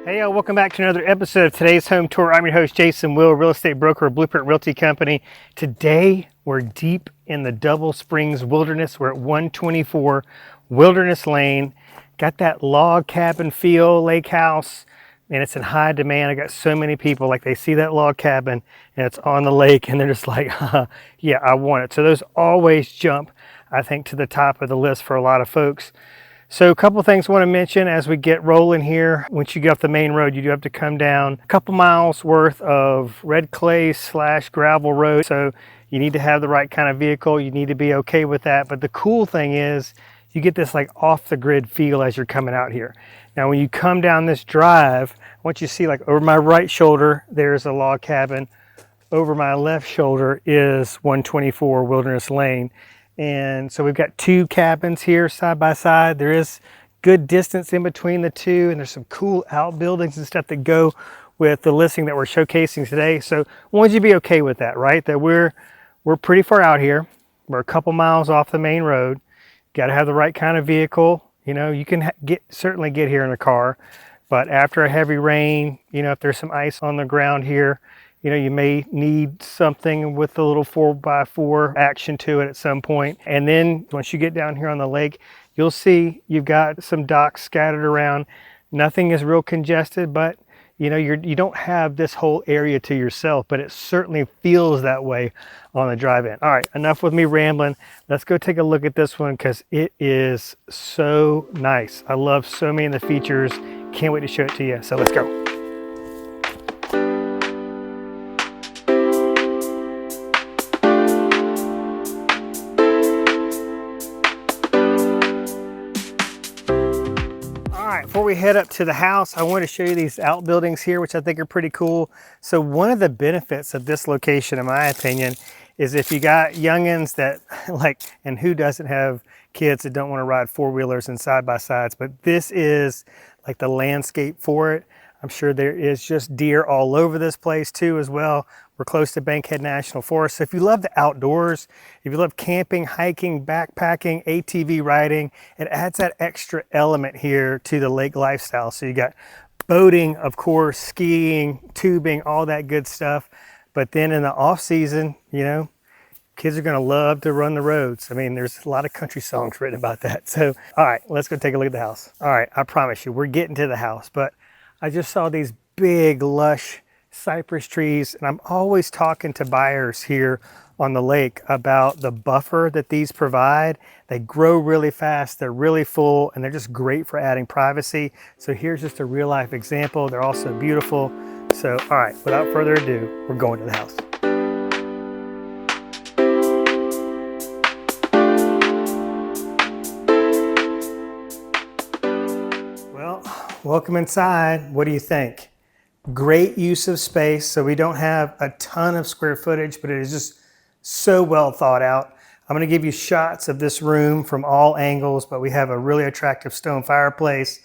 Hey, welcome back to another episode of today's home tour. I'm your host, Jason Will, real estate broker of Blueprint Realty Company. Today, we're deep in the Double Springs Wilderness. We're at 124 Wilderness Lane. Got that log cabin feel, lake house, and it's in high demand. I got so many people, like they see that log cabin and it's on the lake and they're just like, yeah, I want it. So those always jump, I think, to the top of the list for a lot of folks. So a couple things I want to mention as we get rolling here. Once you get off the main road, you do have to come down a couple miles worth of red clay / gravel road. So you need to have the right kind of vehicle. You need to be okay with that. But the cool thing is you get this like off the grid feel as you're coming out here. Now, when you come down this drive, I want you to see like over my right shoulder, there's a log cabin. Over my left shoulder is 124 Wilderness Lane. And so we've got two cabins here side by side. There is good distance in between the two, and there's some cool outbuildings and stuff that go with the listing that we're showcasing today. So I want you to be okay with that, right? That we're pretty far out here. We're a couple miles off the main road. Got to have the right kind of vehicle. You know, you can certainly get here in a car, but after a heavy rain, you know, if there's some ice on the ground here, you know, you may need something with a little 4x4 action to it at some point. And then once you get down here on the lake, you'll see you've got some docks scattered around. Nothing is real congested, but you know, you don't have this whole area to yourself, but it certainly feels that way on the drive-in. All right, enough with me rambling. Let's go take a look at this one because it is so nice. I love so many of the features. Can't wait to show it to you. So let's go. Before we head up to the house, I want to show you these outbuildings here, which I think are pretty cool. So one of the benefits of this location, in my opinion, is if you got youngins that like, and who doesn't have kids that don't want to ride four-wheelers and side-by-sides, but this is like the landscape for it. I'm sure there is just deer all over this place too as well. We're close to Bankhead National Forest. So if you love the outdoors, if you love camping, hiking, backpacking, ATV riding, it adds that extra element here to the lake lifestyle. So you got boating, of course, skiing, tubing, all that good stuff. But then in the off season, you know, kids are gonna love to run the roads. I mean, there's a lot of country songs written about that. So, all right, let's go take a look at the house. All right, I promise you, we're getting to the house, but I just saw these big, lush cypress trees, and I'm always talking to buyers here on the lake about the buffer that these provide. They grow really fast, they're really full, and they're just great for adding privacy. So here's just a real life example. They're also beautiful. So, all right, without further ado, we're going to the house. Welcome inside. What do you think? Great use of space. So we don't have a ton of square footage, but it is just so well thought out. I'm going to give you shots of this room from all angles, but we have a really attractive stone fireplace,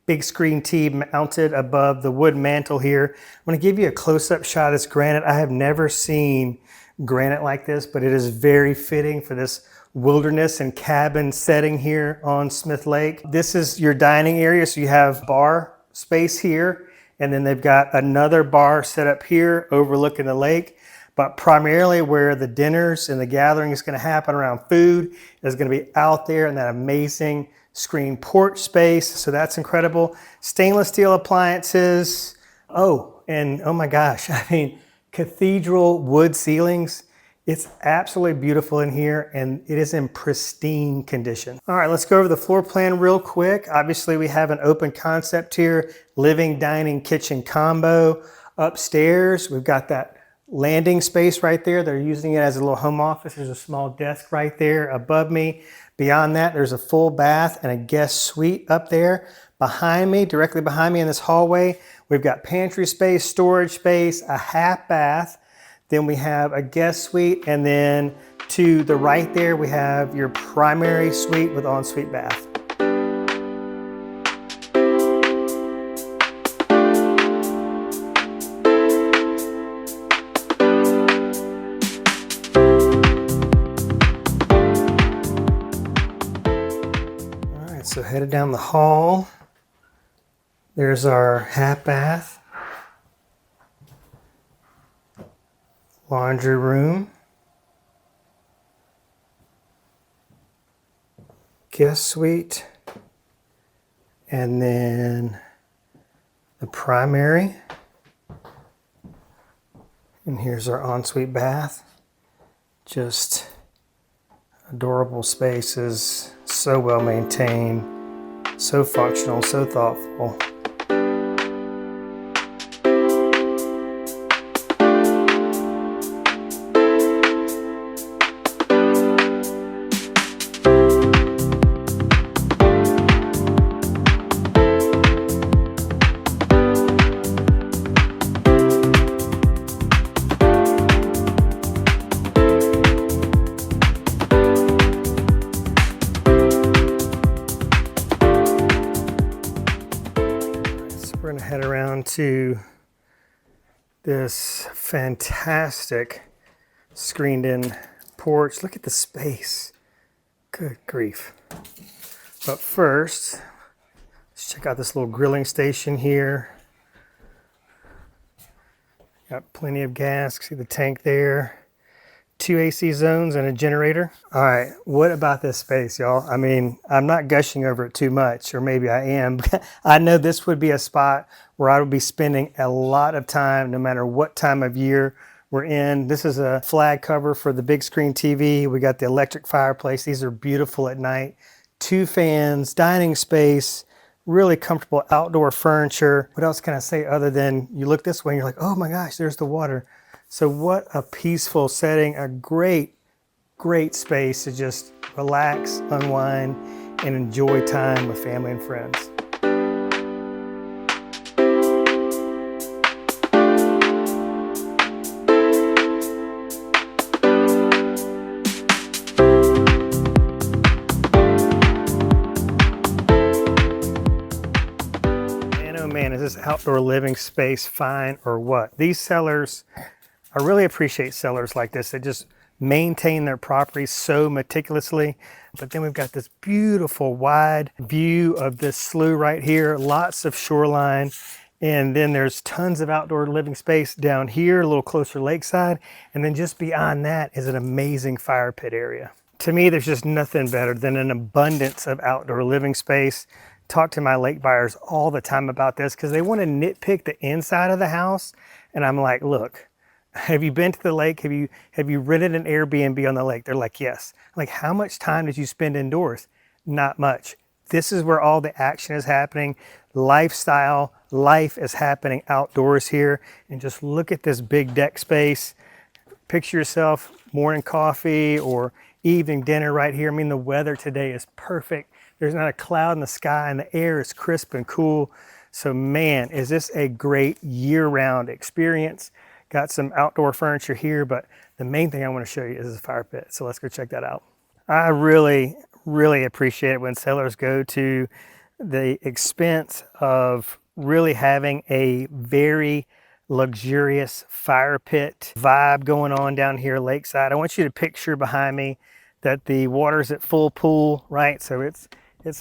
big screen TV mounted above the wood mantle here. I'm going to give you a close-up shot of this granite. I have never seen granite like this, but it is very fitting for this wilderness and cabin setting here on Smith Lake. This is your dining area. So you have bar space here, and then they've got another bar set up here overlooking the lake. But primarily where the dinners and the gathering is going to happen around food is going to be out there in that amazing screen porch space. So that's incredible. Stainless steel appliances. Oh, and oh my gosh, I mean, cathedral wood ceilings. It's absolutely beautiful in here, and it is in pristine condition. All right, let's go over the floor plan real quick. Obviously, we have an open concept here, living, dining, kitchen combo. Upstairs, we've got that landing space right there. They're using it as a little home office. There's a small desk right there above me. Beyond that, there's a full bath and a guest suite up there. Behind me, directly behind me in this hallway, we've got pantry space, storage space, a half bath. Then we have a guest suite, and then to the right there, we have your primary suite with ensuite bath. All right, so headed down the hall. There's our half bath, laundry room, guest suite, and then the primary. And here's our ensuite bath. Just adorable spaces, so well maintained, so functional, so thoughtful. We're going to head around to this fantastic screened in porch. Look at the space. Good grief. But first, let's check out this little grilling station here. Got plenty of gas. See the tank there. 2 AC zones and a generator. All right, what about this space, y'all? I mean, I'm not gushing over it too much, or maybe I am. I know this would be a spot where I would be spending a lot of time, no matter what time of year we're in. This is a flag cover for the big screen TV. We got the electric fireplace. These are beautiful at night. 2 fans, dining space, really comfortable outdoor furniture. What else can I say other than you look this way and you're like, oh my gosh, there's the water. So what a peaceful setting, a great space to just relax, unwind, and enjoy time with family and friends. Man, oh man, is this outdoor living space fine or what? These sellers, I really appreciate sellers like this that just maintain their properties so meticulously. But then we've got this beautiful wide view of this slough right here, lots of shoreline. And then there's tons of outdoor living space down here, a little closer lakeside. And then just beyond that is an amazing fire pit area. To me, there's just nothing better than an abundance of outdoor living space. Talk to my lake buyers all the time about this because they want to nitpick the inside of the house. And I'm like, look, have you been to the lake? Have you rented an Airbnb on the lake? They're like, yes. I'm like, how much time did you spend indoors? Not much. This is where all the action is happening. Lifestyle, life is happening outdoors here. And just look at this big deck space. Picture yourself morning coffee or evening dinner right here. I mean, the weather today is perfect. There's not a cloud in the sky and the air is crisp and cool. So man, is this a great year-round experience. Got some outdoor furniture here, but the main thing I want to show you is the fire pit. So let's go check that out. I really appreciate it when sellers go to the expense of really having a very luxurious fire pit vibe going on down here lakeside. I want you to picture behind me that the water's at full pool, right? So it's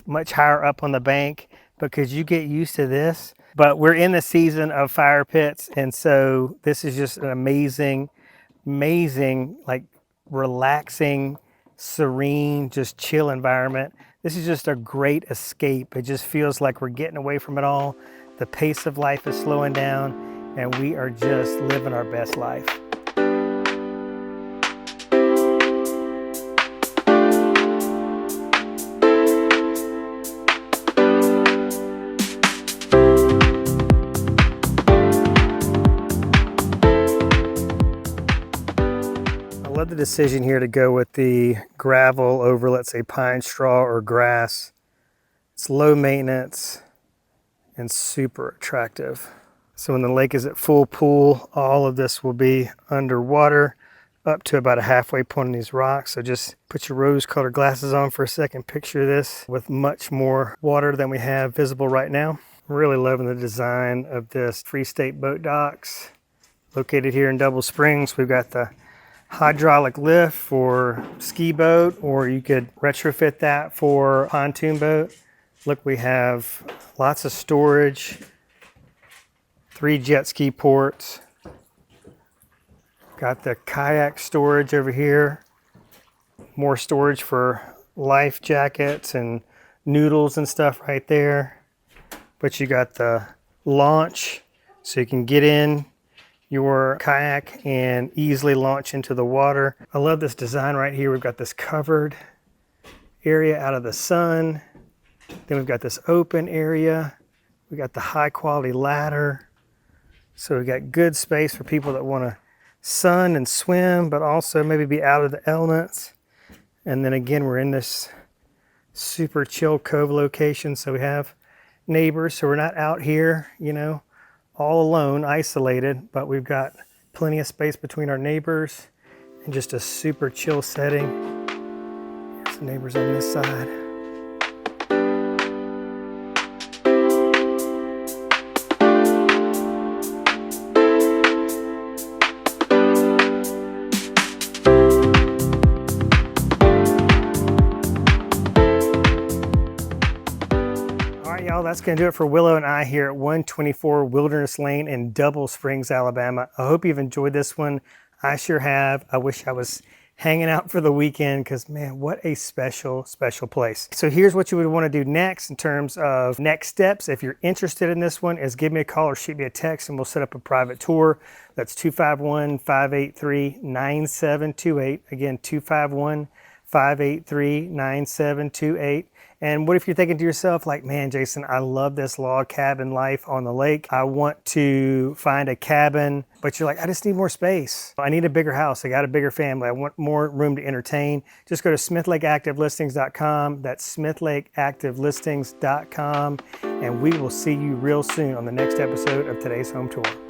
much higher up on the bank because you get used to this. But we're in the season of fire pits, and so this is just an amazing, like relaxing, serene, just chill environment. This is just a great escape. It just feels like we're getting away from it all. The pace of life is slowing down, and we are just living our best life. I love the decision here to go with the gravel over, let's say, pine straw or grass. It's low maintenance and super attractive. So when the lake is at full pool, all of this will be underwater up to about a halfway point on these rocks. So just put your rose-colored glasses on for a second. Picture this with much more water than we have visible right now. Really loving the design of this Free State boat docks. Located here in Double Springs, we've got the hydraulic lift for ski boat, or you could retrofit that for pontoon boat. Look, we have Lots of storage. 3 jet ski ports. Got the kayak storage over here. More storage for life jackets and noodles and stuff right there. But you got the launch, so you can get in your kayak and easily launch into the water. I love this design right here. We've got this covered area out of the sun. Then we've got this open area. We got the high quality ladder. So we've got good space for people that want to sun and swim, but also maybe be out of the elements. And then again, we're in this super chill cove location. So we have neighbors, so we're not out here, you know, all alone, isolated, but we've got plenty of space between our neighbors and just a super chill setting. Here's the neighbors on this side. Y'all, that's going to do it for Willow and I here at 124 Wilderness Lane in Double Springs, Alabama. I hope you've enjoyed this one. I sure have. I wish I was hanging out for the weekend because, man, what a special, special place. So here's what you would want to do next in terms of next steps. If you're interested in this one, is give me a call or shoot me a text and we'll set up a private tour. That's 251-583-9728. Again, 251-583-9728. And what if you're thinking to yourself, like, man, Jason, I love this log cabin life on the lake. I want to find a cabin, but you're like, I just need more space. I need a bigger house. I got a bigger family. I want more room to entertain. Just go to smithlakeactivelistings.com. That's smithlakeactivelistings.com. And we will see you real soon on the next episode of Today's Home Tour.